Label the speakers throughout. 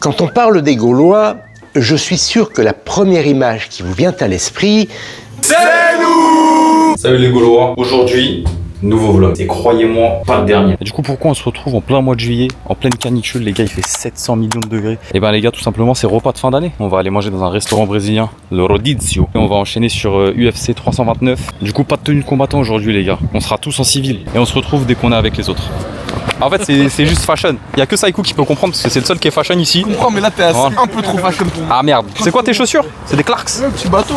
Speaker 1: Quand on parle des Gaulois, je suis sûr que la première image qui vous vient à l'esprit,
Speaker 2: c'est nous. Salut les Gaulois, aujourd'hui, nouveau vlog. Et croyez-moi, pas le dernier. Et du coup, pourquoi on se retrouve en plein mois de juillet, en pleine canicule, les gars, il fait 700 millions de degrés. Et ben les gars, tout simplement, c'est repas de fin d'année. On va aller manger dans un restaurant brésilien, le Rodizio. Et on va enchaîner sur UFC 329. Du coup, pas de tenue de combattant aujourd'hui les gars. On sera tous en civil. Et on se retrouve dès qu'on est avec les autres. En fait, c'est juste fashion. Il y a que Saikou qui peut comprendre parce que c'est le seul qui est fashion ici.
Speaker 3: Je comprends, mais là t'es un peu trop fashion pour moi.
Speaker 2: Ah merde. C'est quoi tes chaussures? C'est des Clarks?
Speaker 3: Ouais, petit bateau,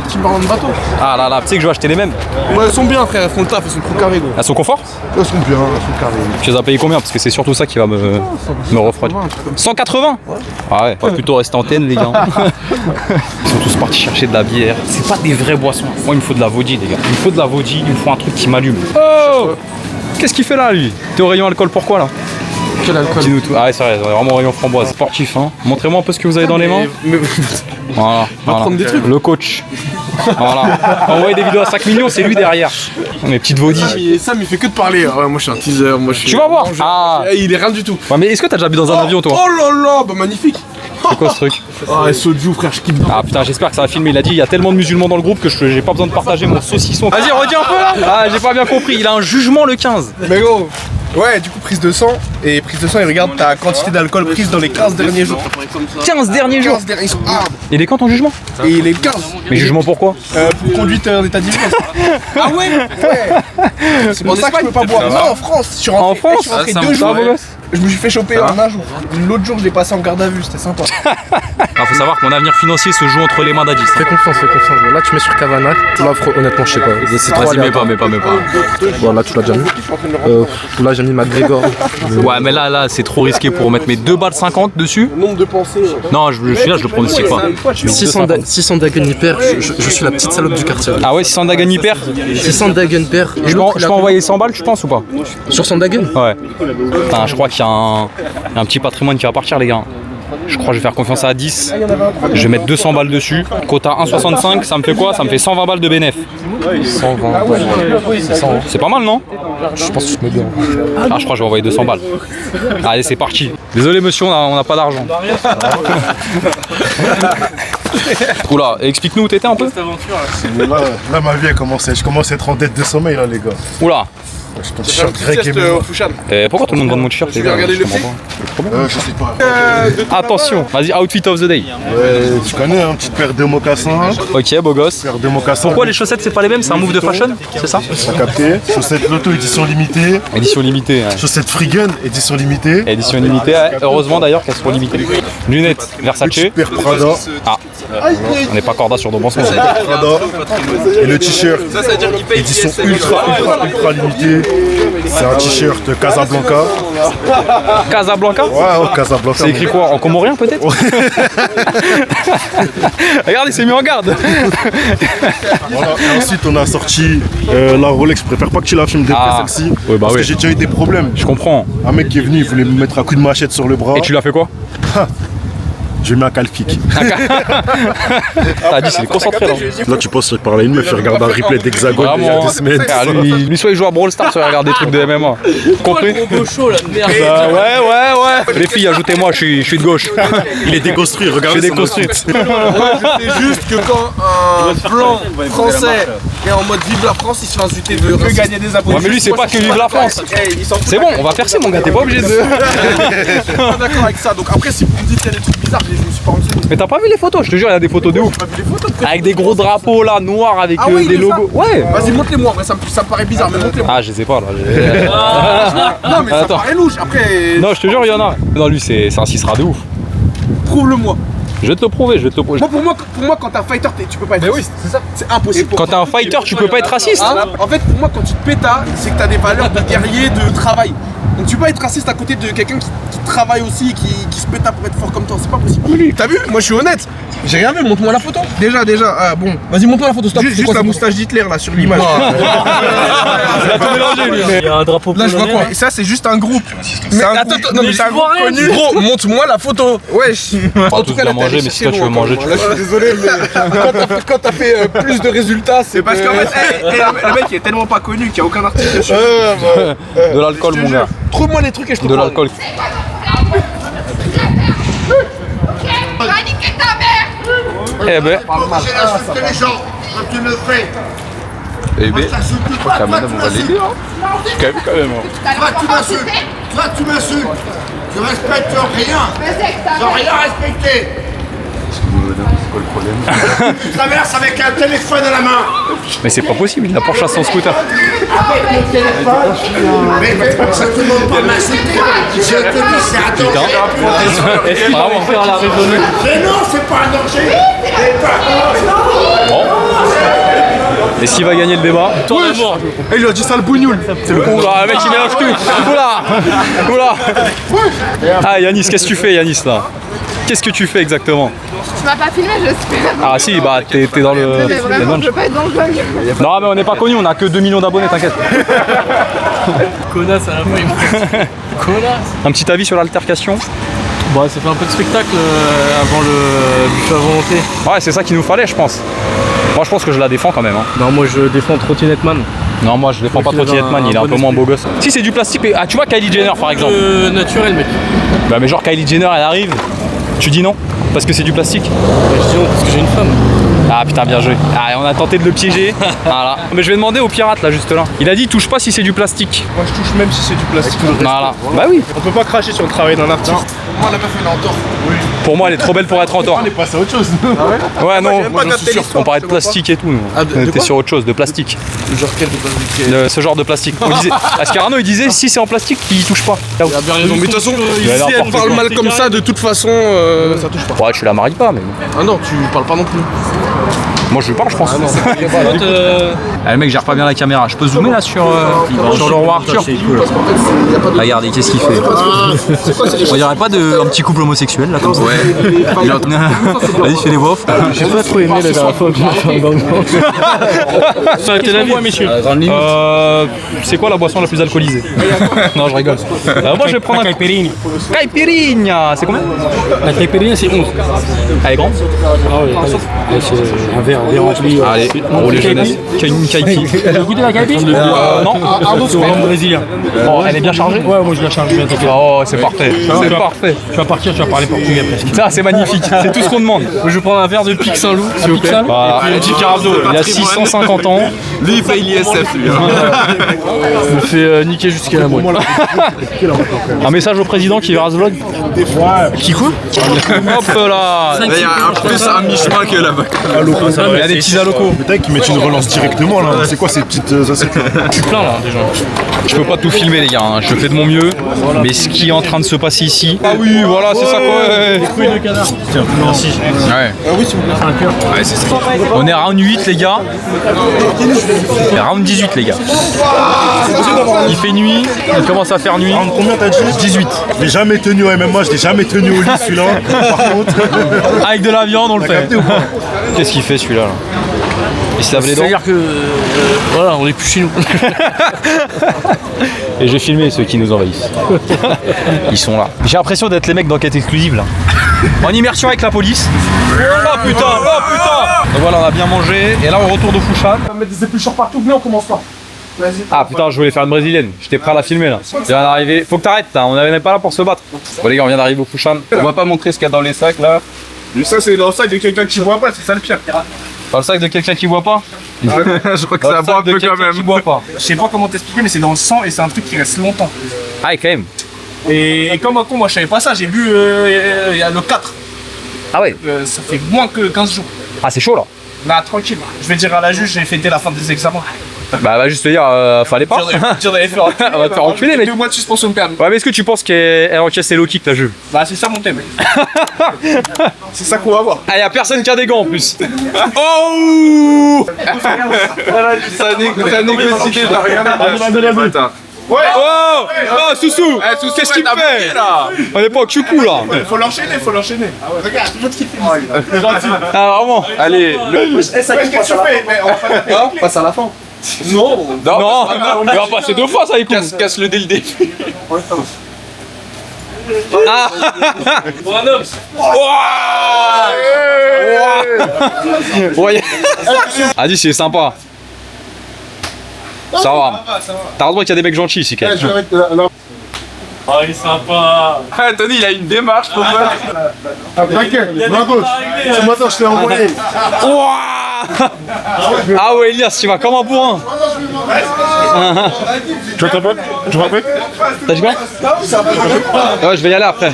Speaker 3: petit ballon de bateau.
Speaker 2: Ah là là, tu sais que je vais acheter les mêmes.
Speaker 3: Ouais, elles sont bien, frère, elles font le taf, elles sont trop carrées, gros.
Speaker 2: Elles sont confort?
Speaker 3: Elles sont bien, elles sont carrées.
Speaker 2: Tu les as payées combien? Parce que c'est surtout ça qui va me refroidir. 180? Ouais. Ah ouais, on va plutôt rester antenne les gars. Ils sont tous partis chercher de la bière. C'est pas des vraies boissons. Moi il me faut de la vodie les gars. Il me faut de la vodie, il me faut un truc qui m'allume. Oh! Qu'est-ce qu'il fait là lui? T'es au rayon alcool pourquoi là?
Speaker 3: Quel alcool?
Speaker 2: Dis-nous tout. Ah ouais c'est vrai, vraiment au rayon framboise. Sportif hein. Montrez-moi un peu ce que vous avez dans les mains. Voilà.
Speaker 3: Prendre des trucs.
Speaker 2: Le coach. Voilà. Envoyer des vidéos à 5 millions, c'est lui derrière. Mes petites vodies.
Speaker 3: Sam il fait que de parler. Ouais, moi je suis un teaser, moi je suis.
Speaker 2: Tu vas voir. Ah.
Speaker 3: Il est rien du tout.
Speaker 2: Ouais mais est-ce que t'as déjà bu dans un avion toi?
Speaker 3: Oh là là, bah magnifique.
Speaker 2: C'est quoi ce truc?
Speaker 3: Ah, soju frère, je kiffe.
Speaker 2: Ah putain, j'espère que ça va filmer. Il a dit il y a tellement de musulmans dans le groupe que j'ai pas besoin de partager mon saucisson. Vas-y, redis un peu là. Ah, j'ai pas bien compris. Il a un jugement le 15.
Speaker 3: Mais gros. Ouais, du coup, prise de sang. Et prise de sang, il regarde ta quantité d'alcool prise dans les 15 derniers jours.
Speaker 2: 15 derniers jours.
Speaker 3: 15 derniers, ils sont hard.
Speaker 2: Il est quand ton jugement?
Speaker 3: Et il est 15.
Speaker 2: Mais jugement pourquoi?
Speaker 3: Pour conduite en état d'ivresse. Ah ouais? Ouais. C'est pour ça que je peux pas boire. Non, en France. Je suis rentré,
Speaker 2: En France?
Speaker 3: je suis rentré 2 jours. Je me suis fait choper en un jour. L'autre jour, je l'ai passé en garde à vue, c'était sympa.
Speaker 2: Alors, faut savoir que mon avenir financier se joue entre les mains d'Adis.
Speaker 3: Fais confiance. Là, tu mets sur Cavanac. Là, honnêtement, je sais pas. C'est trop aléatoire.
Speaker 2: mais pas.
Speaker 3: Voilà, tu l'as déjà mis. Là, j'ai mis McGregor.
Speaker 2: Ouais, mais là, c'est trop risqué pour mettre mes 2 balles 50 dessus.
Speaker 3: Nombre de pensées.
Speaker 2: Non, je suis là, je le pronostique pas.
Speaker 4: 600 Dagen hyper, je suis la petite salope du quartier.
Speaker 2: Ah ouais, 600 Dagen hyper.
Speaker 4: 600 Dagen hyper.
Speaker 2: Je peux envoyer 100 balles, tu penses ou pas?
Speaker 4: Sur 100 Dagen?
Speaker 2: Ouais. Putain, je crois qu'il y a un petit patrimoine qui va partir les gars. Je crois que je vais faire confiance à 10. Je vais mettre 200 balles dessus. Quota 1,65, ça me fait quoi? Ça me fait 120 balles de bénéf.
Speaker 4: 120.
Speaker 2: C'est pas mal non?
Speaker 4: Je pense que je me bien.
Speaker 2: Ah je crois que je vais envoyer 200 balles. Allez c'est parti. Désolé monsieur, on n'a pas d'argent. Oula, explique-nous où t'étais un peu.
Speaker 5: Là ma vie a commencé, je commence à être en dette de sommeil là les gars.
Speaker 2: Oula.
Speaker 5: Je prends t-shirt grec et
Speaker 2: Pourquoi tout le monde demande mon t-shirt les gars?
Speaker 3: regarder le fait.
Speaker 5: je sais pas.
Speaker 2: Attention, vas-y, outfit of the day.
Speaker 5: Ouais, tu connais une petite paire de mocassins.
Speaker 2: Ok, beau gosse.
Speaker 5: Paire de mocassins.
Speaker 2: Pourquoi les chaussettes c'est pas les mêmes? C'est un move de fashion? C'est ça?
Speaker 5: T'as capté. Chaussettes Loto édition limitée.
Speaker 2: Édition limitée. Ouais.
Speaker 5: Chaussettes Freegun édition limitée.
Speaker 2: Édition limitée, ouais. Heureusement d'ailleurs qu'elles seront limitées. Lunettes Versace.
Speaker 5: Paire Prada.
Speaker 2: Ah, on n'est pas corda sur nos bons sens.
Speaker 5: Prada. Et le t-shirt édition ultra limitée. C'est un t-shirt Casablanca.
Speaker 2: Casablanca?
Speaker 5: Ouais, Casablanca.
Speaker 2: C'est écrit quoi? En comorien peut-être? Regarde, il s'est mis en garde.
Speaker 5: Voilà. Et ensuite on a sorti la Rolex. Je préfère pas que tu la filmes depuis celle-ci.
Speaker 2: Ouais, bah
Speaker 5: parce
Speaker 2: oui.
Speaker 5: que j'ai déjà eu des problèmes.
Speaker 2: Je comprends.
Speaker 5: Un mec qui est venu, il voulait me mettre un coup de machette sur le bras.
Speaker 2: Et tu l'as fait quoi?
Speaker 5: J'ai mis un calf kick.
Speaker 2: T'as dit, c'est concentré là.
Speaker 5: Là, tu penses que je parlais à une meuf, je regarde un replay d'Hexagone il y a 2 semaines.
Speaker 2: Lui, soit il joue à Brawl Stars, soit il regarde des trucs de MMA. Compris?
Speaker 4: chaud là, merde.
Speaker 2: Ouais. Les filles, ajoutez-moi, je suis de gauche.
Speaker 5: Il est déconstruit,
Speaker 2: Je
Speaker 5: regardez.
Speaker 2: suis déconstruit.
Speaker 3: C'est juste que quand un blanc français est en mode vive la France, il se fait insulter. Il veut gagner des abonnés.
Speaker 2: Ouais, mais lui, c'est pas que vive la France. C'est bon, on va percer, mon gars, t'es pas obligé de.
Speaker 3: Je suis pas d'accord avec ça. Donc après, si vous me dites qu'il y a des trucs bizarres, je me suis pas renseigné.
Speaker 2: Mais t'as pas vu les photos? Je te jure, il y a des photos de ouf.
Speaker 3: T'as vu les photos?
Speaker 2: Avec des gros drapeaux là, noirs, avec
Speaker 3: Ah oui,
Speaker 2: des
Speaker 3: il est
Speaker 2: logos. Ouais.
Speaker 3: Vas-y, montre-les-moi. Ça me paraît bizarre, mais montre-les-moi.
Speaker 2: Ah, je sais pas là.
Speaker 3: Non, mais ça
Speaker 2: Attends.
Speaker 3: paraît louche. Après,
Speaker 2: Non, je te jure, il y en a. Non, lui, c'est un cisra de ouf.
Speaker 3: prouve-le-moi.
Speaker 2: Je vais te le prouver,
Speaker 3: Pour moi, quand t'es un fighter, tu peux pas être raciste. C'est ça. C'est impossible.
Speaker 2: Quand t'es un fighter, tu peux pas être raciste.
Speaker 3: Hein, en fait, pour moi, quand tu te pétas, c'est que t'as des valeurs de guerrier, de travail. Donc tu peux pas être raciste à côté de quelqu'un qui travaille aussi, qui se péta pour être fort comme toi. C'est pas possible. T'as vu? Moi, je suis honnête. J'ai rien vu. Montre-moi la photo. Déjà. Ah bon. Vas-y, montre-moi la photo. Stop. Juste la moustache d'Hitler là sur l'image.
Speaker 2: Il a tout mélangé, lui.
Speaker 4: Il y a un drapeau
Speaker 3: Là, je vois quoi? Et ça, c'est juste un groupe. Mais attends, non, mais c'est un groupe connu. Gros, montre-moi la photo. Wesh.
Speaker 2: En tout cas, manger, mais si toi tu veux manger, tu
Speaker 3: Là, je suis désolé, mais quand t'as fait plus de résultats, c'est parce qu'en fait, le mec il est tellement pas connu qu'il n'y a aucun article dessus.
Speaker 2: de l'alcool, mon gars.
Speaker 3: Trouve-moi les trucs et je te
Speaker 2: De
Speaker 3: prends.
Speaker 2: l'alcool. Eh ben.
Speaker 6: J'ai l'insulté les gens quand tu le fais.
Speaker 2: Eh ben.
Speaker 6: Je crois que madame, on va l'aider.
Speaker 2: Quand même.
Speaker 6: Toi, tu m'insultes. Toi, tu m'insultes. Tu respectes rien. Tu n'as rien respecté.
Speaker 2: C'est quoi le problème?
Speaker 6: Tu traverses avec un téléphone à la main.
Speaker 2: Mais c'est pas possible, il a pourchassé son scooter.
Speaker 6: Avec le téléphone. Mais ça te demande pas de m'insulter. Je te dis, c'est un danger.
Speaker 2: Est-ce vraiment faire la raisonnée?
Speaker 6: Mais non, c'est pas un danger.
Speaker 2: Est-ce qu'il va gagner le débat?
Speaker 3: Il a dit ça le bougnoul.
Speaker 2: C'est le Oula, le mec il mélange tout. Oula. Ah Yanis, qu'est-ce que tu fais Yanis là? Qu'est-ce que tu fais exactement?
Speaker 7: Tu m'as pas filmé, j'espère.
Speaker 2: Ah si, bah t'es dans le...
Speaker 7: Mais vraiment, je veux pas être dans le vlog.
Speaker 2: Non mais on n'est pas connus, on a que 2 millions d'abonnés, t'inquiète.
Speaker 4: Connasse à la fin. Connasse.
Speaker 2: Un petit avis sur l'altercation?
Speaker 4: Bon, ça fait un peu de spectacle avant le buffet à volonté.
Speaker 2: Ouais, c'est ça qu'il nous fallait, je pense. Moi, je pense que je la défends quand même. Hein.
Speaker 4: Non, moi je défends Trottinette Man.
Speaker 2: Non, moi, je défends pas Trottinette Man, il est un peu moins beau gosse. Si c'est du plastique, mais... Ah, tu vois Kylie Jenner par exemple.
Speaker 4: Naturel, mec.
Speaker 2: Bah, mais genre Kylie Jenner, elle arrive. Tu dis non? Parce que c'est du plastique?
Speaker 4: Je dis non, parce que j'ai une femme.
Speaker 2: Ah putain, bien joué. Ah, on a tenté de le piéger. Voilà. Mais je vais demander au pirate là, juste là. Il a dit touche pas si c'est du plastique.
Speaker 5: Moi je touche même si c'est du plastique.
Speaker 2: Voilà. Bah oui.
Speaker 5: On peut pas cracher sur le travail d'un artiste.
Speaker 3: Moi, la meuf, elle est en tort.
Speaker 2: Pour moi, elle est trop belle pour être en tort.
Speaker 5: On est passé à autre chose.
Speaker 2: Ouais, non.
Speaker 3: Moi, j'en suis sûr.
Speaker 2: On parlait de plastique et tout. Nous.
Speaker 3: Ah, de
Speaker 2: On était
Speaker 3: quoi
Speaker 2: sur autre chose, de plastique.
Speaker 3: Genre quel de
Speaker 2: Ce genre de plastique. On disait... Parce qu'Arnaud il disait si c'est en plastique, il touche pas.
Speaker 3: Non, mais de toute façon, si elle parle mal comme ça, de toute façon, ça touche pas.
Speaker 2: Ouais, tu la maries pas, mais bon.
Speaker 3: Ah non, tu parles pas non plus.
Speaker 2: Moi je lui parle, je pense. Ah, le mec gère pas bien la caméra. Je peux zoomer là sur le roi Arthur? Regardez, qu'est-ce qu'il fait? On dirait pas un petit couple homosexuel là comme ça. Ouais. Vas-y, fais les voix off.
Speaker 4: J'ai pas trop aimé la dernière fois que j'ai fait un gangbang. Ça a été la vie, messieurs.
Speaker 2: C'est quoi la boisson la plus alcoolisée? Non, je rigole. Moi je vais prendre un caipirinha. Caipirinha, c'est combien?
Speaker 4: La caipirinha, c'est 11.
Speaker 2: Elle est grande?
Speaker 4: Ah ouais, c'est un verre rempli.
Speaker 2: Allez, on roule les jeunesses. Une caipi.
Speaker 4: Tu as goûté la caipi?
Speaker 2: Non.
Speaker 4: C'est au rhum brésilien.
Speaker 2: Oh, elle est bien chargée?
Speaker 4: Ouais, moi je la charge bien.
Speaker 2: Oh, c'est parfait. C'est parfait.
Speaker 4: Tu vas partir, tu vas parler portugais presque.
Speaker 2: Ça, c'est magnifique. C'est tout ce qu'on demande.
Speaker 4: Je vais prendre un verre de Pic Saint-Loup, s'il vous plaît.
Speaker 2: Voilà. Il a 650 ans.
Speaker 3: Lui, il fait l'ISF, lui.
Speaker 4: Je me fais niquer jusqu'à la moelle.
Speaker 2: Un message au président qui verra ce vlog.
Speaker 4: Qui quoi?
Speaker 2: Hop là.
Speaker 3: Il y a plus un mi-chemin que là-bas.
Speaker 2: Il y a des petits allocaux.
Speaker 5: Peut-être qu'ils mettent une relance directement là. C'est quoi ces petites assiettes là?
Speaker 4: Je suis plein là déjà.
Speaker 2: Je peux pas tout filmer les gars, hein. Je fais de mon mieux. Mais ce qui est en train de se passer ici. Ah oui, voilà, c'est ça quoi.
Speaker 4: Couille de canard. Tiens, merci.
Speaker 2: Ouais.
Speaker 3: Oui, s'il vous plaît.
Speaker 4: Un cœur.
Speaker 3: Ouais, c'est ça.
Speaker 2: On est à round 8 les gars. Round 18 les gars. Il fait nuit, il commence à faire nuit.
Speaker 5: Round combien t'as dit? 18. Je l'ai jamais tenu au MMA, je l'ai jamais tenu au lit celui-là. Par contre.
Speaker 2: Avec de la viande on le
Speaker 5: T'as
Speaker 2: fait.
Speaker 5: capté ou pas?
Speaker 2: Qu'est-ce qu'il fait celui-là là? Il se lave les dents.
Speaker 4: C'est-à-dire que. Voilà, on est plus chez nous.
Speaker 2: Et j'ai filmé ceux qui nous envahissent. Ils sont là. J'ai l'impression d'être les mecs d'enquête exclusive là. En immersion avec la police. Oh putain, oh putain. Donc voilà, on a bien mangé. Et là on retourne au Fouchan.
Speaker 3: On va mettre des épluchures partout, venez, on commence pas. Vas-y.
Speaker 2: Ah putain, je voulais faire une brésilienne. J'étais prêt à la filmer là. Je viens d'arriver. Faut que t'arrêtes, hein. On n'est pas là pour se battre. Bon les gars, on vient d'arriver au Fouchan.
Speaker 3: On va pas montrer ce qu'il y a dans les sacs là. Mais ça, c'est dans le sac de quelqu'un qui voit pas, c'est ça le pire.
Speaker 2: Dans le sac de quelqu'un qui boit pas.
Speaker 3: Je crois que
Speaker 2: Dans
Speaker 3: ça
Speaker 2: le
Speaker 3: boit un
Speaker 2: sac de
Speaker 3: peu quand
Speaker 2: quelqu'un
Speaker 3: même.
Speaker 2: qui boit pas.
Speaker 3: Je sais pas comment t'expliquer, mais c'est dans le sang et c'est un truc qui reste longtemps.
Speaker 2: Ah, et quand même.
Speaker 3: Et comme un con, moi je savais pas ça, j'ai vu il y a le 4.
Speaker 2: Ah ouais.
Speaker 3: Ça fait moins que 15 jours.
Speaker 2: Ah, c'est chaud là.
Speaker 3: Là, tranquille. Je vais dire à la juge, j'ai fêté la fin des examens.
Speaker 2: Bah, va juste te dire, fallait pas.
Speaker 3: Dire d'aller faire.
Speaker 2: On va te faire enculer, mec.
Speaker 3: 2 mois de suspension de permis.
Speaker 2: Ouais, mais est-ce que tu penses qu'elle encaisse les low kicks, la juge?
Speaker 3: Bah, c'est ça mon thème. C'est ça qu'on va voir.
Speaker 2: Ah, y'a personne qui a des gants en plus. Oh!
Speaker 3: Ça négocie déjà, rien. Ouais!
Speaker 2: Oh! Oh, Soussou! Qu'est-ce qu'il fait
Speaker 3: là?
Speaker 2: On est pas au cul-cou là.
Speaker 3: Faut l'enchaîner, faut l'enchaîner. Regarde, tout le monde qui fait. Gentil.
Speaker 2: Ah, vraiment?
Speaker 3: Allez, qu'est-ce que tu fais? Mais on va faire passe à la fin. Non!
Speaker 2: Non! Il va passer 2 fois ça, les coups.
Speaker 3: Casse-le dès le début.
Speaker 2: Ah! Ouais. Ah, dis, c'est sympa. Ça va. T'as le droit qu'il y a des mecs gentils ici, quand même.
Speaker 4: Oh, il est sympa.
Speaker 3: Tony, il a une démarche pour faire.
Speaker 5: T'inquiète, ma gauche. Ce matin, je t'ai envoyé.
Speaker 2: Ah ouais, Elias, tu vas comme un bourrin.
Speaker 5: Tu veux t'appeler? Tu vas appeler?
Speaker 2: T'as dit quoi? Ouais, je vais y aller après.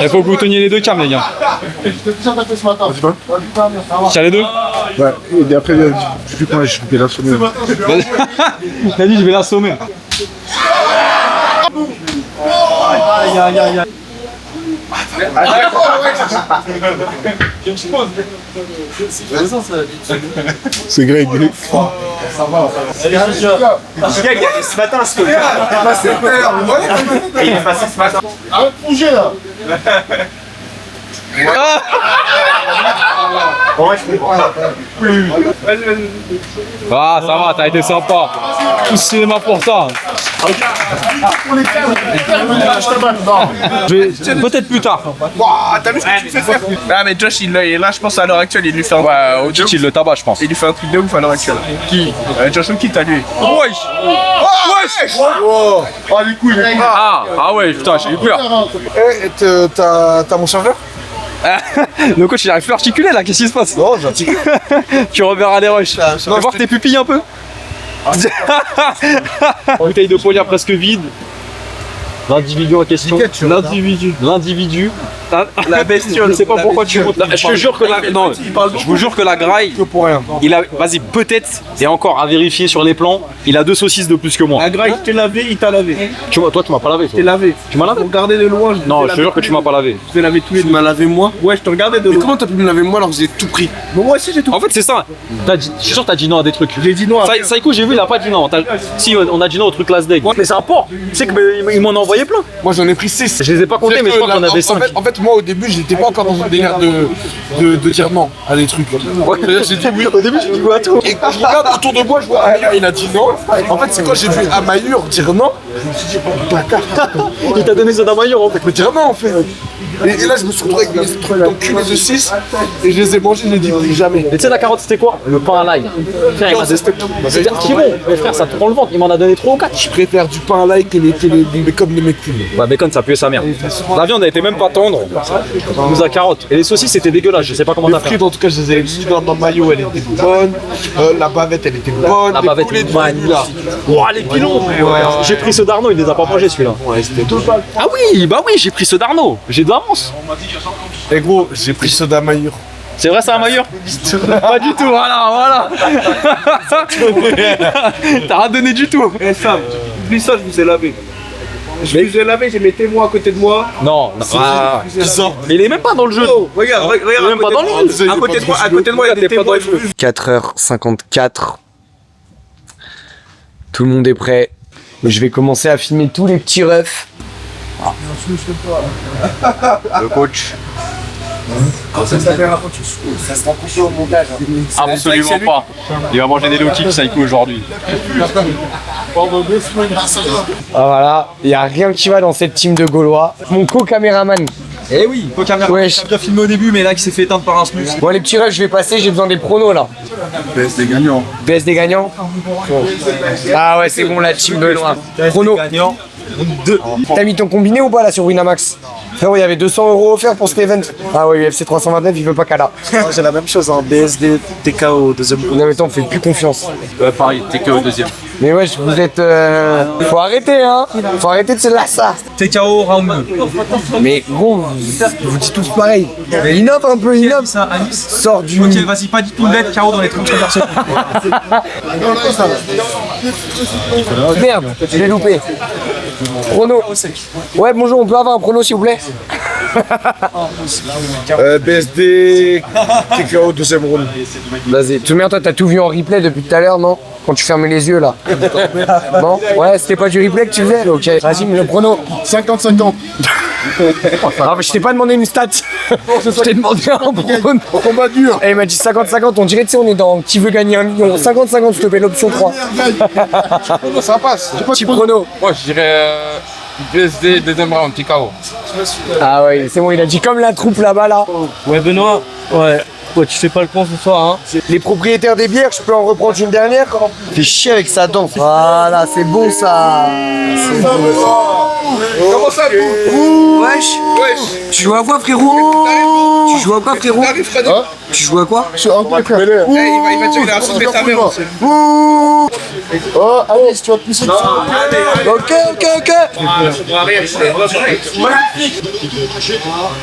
Speaker 2: Il faut que vous teniez les deux cams, les gars.
Speaker 5: Vas-y, pas.
Speaker 2: Tiens les deux.
Speaker 5: Ouais, et après, je suis quand je vais l'assommer.
Speaker 2: T'as dit, je vais l'assommer.
Speaker 5: C'est Greg.
Speaker 6: Ce matin, il est passé ce matin.
Speaker 5: Arrête de bouger là.
Speaker 2: Ah, ça va, t'as été sympa. Tout cinéma pour ça. Peut-être plus tard.
Speaker 3: T'as vu ce que tu fais faire? Ah, mais Josh, il est là, je pense à l'heure actuelle, il lui fait un.
Speaker 2: Ouais, au titre, il le tabac, je pense.
Speaker 3: Il lui fait un truc de ouf à l'heure actuelle. Qui? Josh O'Keefe, t'as lui.
Speaker 2: Wesh! Wesh!
Speaker 5: Oh, les couilles.
Speaker 2: Ah ouais, putain, j'ai eu peur.
Speaker 5: T'as mon chargeur?
Speaker 2: Le coach, il arrive plus à articuler là, qu'est-ce qui se passe?
Speaker 5: Non, j'articule.
Speaker 2: Tu reverras les rushs. Tu vas voir tes pupilles un peu. Bouteille de polia presque vide. L'individu en question. L'individu.
Speaker 3: La bestiole.
Speaker 2: Je sais pas pourquoi tu montes là. Je te jure que la. Non, je vous jure que la graille.
Speaker 5: Que pour rien.
Speaker 2: Il a. Vas-y, peut-être. Et encore à vérifier sur les plans. Il a 2 saucisses de plus que moi.
Speaker 3: La graille, je t'ai lavé, il t'a lavé.
Speaker 2: Toi, tu m'as pas lavé.
Speaker 3: Je t'ai lavé.
Speaker 2: Tu m'as lavé?
Speaker 3: Regardez de loin.
Speaker 2: Non, je te jure que tu m'as pas lavé.
Speaker 3: Je t'ai lavé tous les deux.
Speaker 5: Tu m'as lavé moi?
Speaker 3: Ouais, je te regardais de
Speaker 5: Mais
Speaker 3: loin.
Speaker 5: comment t'as pu me laver moi alors que j'ai tout pris?
Speaker 3: Mais moi aussi, j'ai tout.
Speaker 2: En fait, c'est ça. Je suis sûr que t'as dit non à des trucs.
Speaker 3: J'ai dit non.
Speaker 2: Saïko, j'ai vu, il a pas dit non. Si, on a dit non au truc last day. Mais c'est un porc. Tu sais qu'il m'en a envoyé plein.
Speaker 5: Moi j'en ai pris 6.
Speaker 2: Je les ai pas comptés, mais je crois qu'on avait 5.
Speaker 5: En fait, moi au début, j'étais pas encore dans un délire de dire non à des trucs. J'ai dit oui. Au début, j'ai dit oui à tout. Et quand je regarde autour de moi, je vois Amir, il a dit non. En fait, c'est quand j'ai vu Amayur dire non, je me suis dit, oh bâtard.
Speaker 2: Il t'a donné ça d'Amayur en fait.
Speaker 5: Me dire non en fait. Et là, je me suis retrouvé avec mes trucs d'enculés de 6 et je les ai mangés, j'ai dit plus jamais.
Speaker 2: Mais tu sais, la carotte, c'était quoi? Le pain à l'ail. Frère, il m'a c'était petit bon. Mais frère, ça te prend le ventre. Il m'en a donné 3 ou 4.
Speaker 5: Je préfère du pain à l'ail que les bacon de mes culs.
Speaker 2: Ouais, bacon, ça puait sa mère. La viande, elle était même pas tendre. On nous a carotte. Et les saucisses, c'était dégueulasse. Je sais pas comment
Speaker 5: Les
Speaker 2: t'as fait.
Speaker 5: frites, en tout cas, je les ai mis dans le maillot, elle était bonne. La bavette, elle était bonne.
Speaker 2: La bavette
Speaker 5: Les
Speaker 2: est
Speaker 5: poulets de là.
Speaker 2: Ouah, les pilons. J'ai pris ceux d'Arnaud, il les a pas mangés celui-là.
Speaker 5: Ouais, c'était tout.
Speaker 2: Ah oui, bah oui, j'ai pris ceux d'Arnaud. J'ai de l'avance.
Speaker 5: Et gros, j'ai pris ceux d'Amayur.
Speaker 2: C'est vrai, ça, un maillot? Pas du tout, voilà. T'as rien donné du tout.
Speaker 3: Eh Sam, oublie ça, je vous ai lavé. Je vous ai lavé, j'ai mes témoins à côté de moi.
Speaker 2: Non, ah, mais il est même pas dans le jeu.
Speaker 3: Oh, regarde,
Speaker 2: Il est même pas dans le jeu.
Speaker 3: À côté de moi, il y a des témoins.
Speaker 8: 4h54. Tout le monde est prêt. Je vais commencer à filmer tous les petits refs.
Speaker 2: Le coach. Absolument pas. Il va manger des low kicks, Saïko, aujourd'hui.
Speaker 8: Ah voilà, il n'y a rien qui va dans cette team de Gaulois. Mon co-caméraman.
Speaker 2: Eh oui, co-caméra.
Speaker 8: Wesh.
Speaker 2: Bien filmé au début, mais là qui s'est fait éteindre par un snus.
Speaker 8: Bon les petits refs, je vais passer, j'ai besoin des pronos là.
Speaker 5: BSD gagnant.
Speaker 8: BSD gagnant. Ah ouais, c'est bon la team Benoît. Prono. T'as mis ton combiné ou pas là sur Winamax? Frérot, il y avait 200 € offerts pour cet event. Ah ouais, UFC 329, il veut pas qu'à là.
Speaker 9: J'ai la même chose, hein. BSD, TKO, deuxième round.
Speaker 8: Non mais toi, on fait plus confiance.
Speaker 2: Ouais, pareil, TKO deuxième.
Speaker 8: Mais wesh, vous êtes... Faut arrêter, hein. Faut arrêter de se lasser.
Speaker 2: TKO round 2.
Speaker 8: Mais gros, vous dites tous pareil. Mais innove un peu, innove.
Speaker 2: Ça, Alice.
Speaker 8: Sors du...
Speaker 2: Ok, vas-y, pas du tout net, KO dans les 30 premières secondes.
Speaker 8: Merde, je l'ai loupé. Prono. Ouais, bonjour, on peut avoir un prono s'il vous plaît?
Speaker 5: BSD, TKO, deuxième round.
Speaker 8: Vas-y, tout bien, toi t'as tout vu en replay depuis tout à l'heure, non? Quand tu fermais les yeux là. Non? Ouais, c'était pas du replay que tu faisais? Ok, vas-y, mais le prono.
Speaker 5: 50-50.
Speaker 8: Ah, mais je t'ai pas demandé une stat. Je t'ai demandé un prono.
Speaker 5: Au combat dur.
Speaker 8: Et il m'a dit 50-50, on dirait, tu sais, on est dans qui veut gagner 1 million. 50-50, je te paie l'option 3.
Speaker 5: Ça passe.
Speaker 8: Petit prono.
Speaker 10: Moi je dirais BSD deuxième round, TKO.
Speaker 8: Ah ouais, c'est bon, il a dit comme la troupe là-bas là.
Speaker 4: Ouais, Benoît. Ouais. Ouais, tu fais pas le pont ce soir, hein.
Speaker 8: Les propriétaires des bières, je peux en reprendre une dernière quand fais chier avec sa dent. Voilà, c'est bon ça.
Speaker 5: Comment ça, vous?
Speaker 8: Wesh. Tu joues à quoi, frérot? Tu joues à quoi, frérot? Tu joues à quoi?
Speaker 5: Il va dire qu'il a insulté ta mère aussi. Oh, Alice, tu vas te pousser dessus.
Speaker 8: Ok.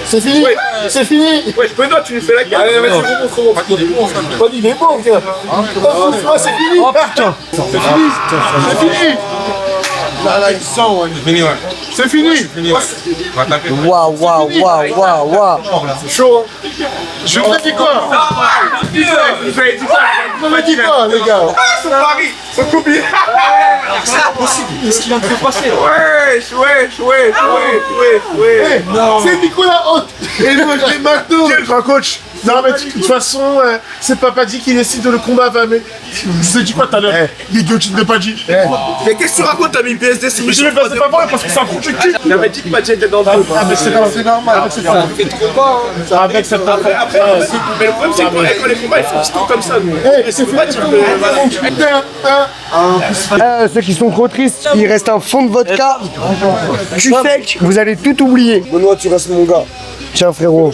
Speaker 5: C'est fini. C'est fini.
Speaker 3: Ouais, je peux tu lui fais la gueule.
Speaker 5: Allez, vas-y, c'est bon. Pas dit, il est bon, frère. C'est fini.
Speaker 4: Oh putain.
Speaker 5: C'est fini. Là, il sent, ouais. C'est fini.
Speaker 8: Waouh.
Speaker 5: C'est chaud, hein. Je te dis quoi? On m'a dit quoi, les gars?
Speaker 3: Son mari, son copine.
Speaker 4: Qu'est-ce qu'il vient de faire passer là?
Speaker 3: Ouais.
Speaker 5: C'est Nicolas Haute. Et le McDo. Enfin, coach. Non, mais de toute façon, c'est Papadji qui décide de le combat, mais je te dis quoi tout à l'heure? Les guillotines de Padji.
Speaker 3: Mais qu'est-ce que tu racontes? T'as mis PSD sur
Speaker 5: Mais je vais passer pas vrai parce que c'est un trou de cul.
Speaker 3: Il avait dit que Padji était dans le dos.
Speaker 5: Ah, mais c'est normal. Avec cette affaire.
Speaker 3: Mais le problème, c'est que quand les combats, ils font piston comme ça.
Speaker 5: C'est
Speaker 8: Ceux qui sont trop tristes, il reste un fond de vodka. Tu sec, vous allez tout oublier. Benoît, tu restes mon gars. Tiens frérot,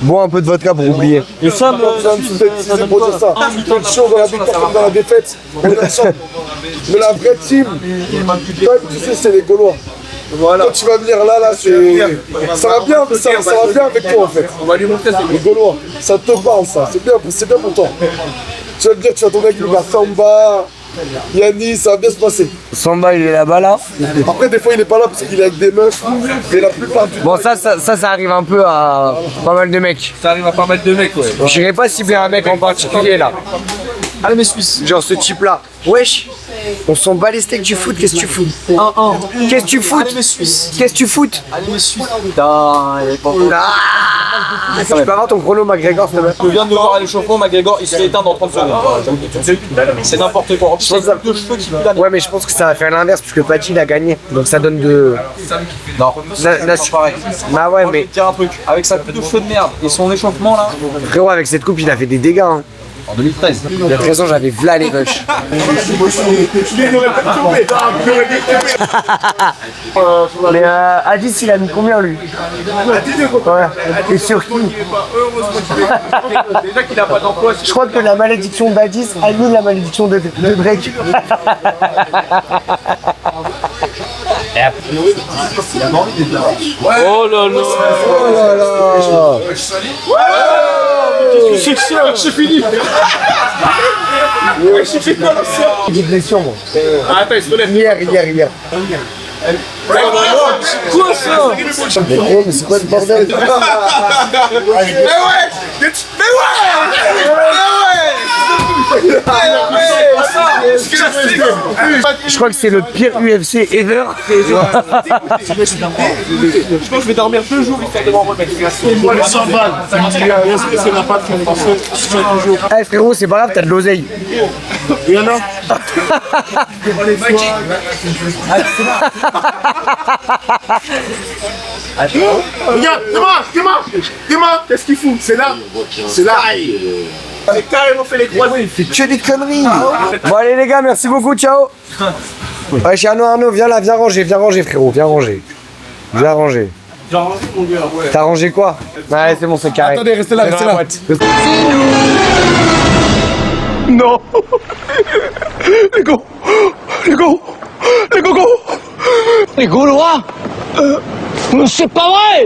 Speaker 8: bois un peu de vodka pour oublier.
Speaker 4: Et ça,
Speaker 5: c'est pour dire ça. Dans le show, dans la victoire comme dans la défaite, on est ensemble. Mais la vraie team, tu sais, c'est les Gaulois. Voilà. Quand tu vas venir là, ça va bien, ça va bien avec toi en fait.
Speaker 3: On va lui montrer ça.
Speaker 5: Les Gaulois, ça te parle ça, c'est bien pour toi. Tu vas me dire, tu vas tourner avec le Samba, Yannis, ça va bien se passer.
Speaker 8: Samba il est là-bas là.
Speaker 5: Après des fois il est pas là parce qu'il est avec des meufs, mais la plupart du temps.
Speaker 8: Bon ça arrive un peu à pas mal de mecs.
Speaker 10: Ça arrive à pas mal de mecs, ouais.
Speaker 8: Je dirais pas cibler un mec en particulier là.
Speaker 4: Allez, mes Suisses.
Speaker 8: Genre ce type là. Wesh, on s'en bat les steaks du foot, qu'est-ce que tu fous?
Speaker 4: 1-1.
Speaker 8: Qu'est-ce que tu fous?
Speaker 4: Allez, mes Suisses.
Speaker 8: Qu'est-ce que tu foutes?
Speaker 4: Allez, mes Suisses. Putain, il est pas bon.
Speaker 8: Tu peux avoir ton chrono McGregor s'il te plaît?
Speaker 4: Je viens de le voir à l'échauffement, McGregor, il se fait éteindre dans 30 secondes. C'est n'importe quoi. En plus, c'est deux cheveux qui puent.
Speaker 8: Ouais mais je pense que ça va faire l'inverse puisque Paty il a gagné. Donc ça donne de...
Speaker 4: Non, c'est pas pareil.
Speaker 8: Bah ouais mais...
Speaker 4: Tiens un truc, avec sa coupe de cheveux de merde et son échauffement là.
Speaker 8: Frérot avec cette coupe il a fait des dégâts hein.
Speaker 4: En 2013.
Speaker 8: Il y a 13 ans j'avais v'là les rushs. Mais Adis il a mis combien lui? Ouais. Et sur qui?
Speaker 3: Déjà qu'il a pas d'emploi.
Speaker 8: Je crois que la malédiction d'Adis annule la malédiction de Drake.
Speaker 4: Oh là là.
Speaker 8: Oh là là.
Speaker 5: C'est fini.
Speaker 8: J'ai des blessures moi.
Speaker 3: Attends, il se relève.
Speaker 8: Hier.
Speaker 4: Quoi ça?
Speaker 8: Mais gros mais c'est quoi ce bordel? Je crois que c'est le pire UFC ever.
Speaker 3: Je pense que je vais dormir 2 jours histoire de m'en remettre.
Speaker 5: Moi les 100 balles, c'est la patte qu'on pense toujours.
Speaker 8: Eh frérot c'est pas grave t'as de l'oseille.
Speaker 5: Il y en a. Regarde, dis-moi, qu'est-ce qu'il fout? C'est là.
Speaker 3: J'ai carrément fait les croisés.
Speaker 8: Il fait que des conneries. Bon allez les gars merci beaucoup ciao. Ouais chez Arnaud viens là viens ranger frérot viens ranger. J'ai rangé mon gars, ouais. T'as rangé quoi? Ouais c'est bon c'est carré.
Speaker 5: Attendez restez là.
Speaker 1: Non. Les Gaulois. Non, c'est pas vrai.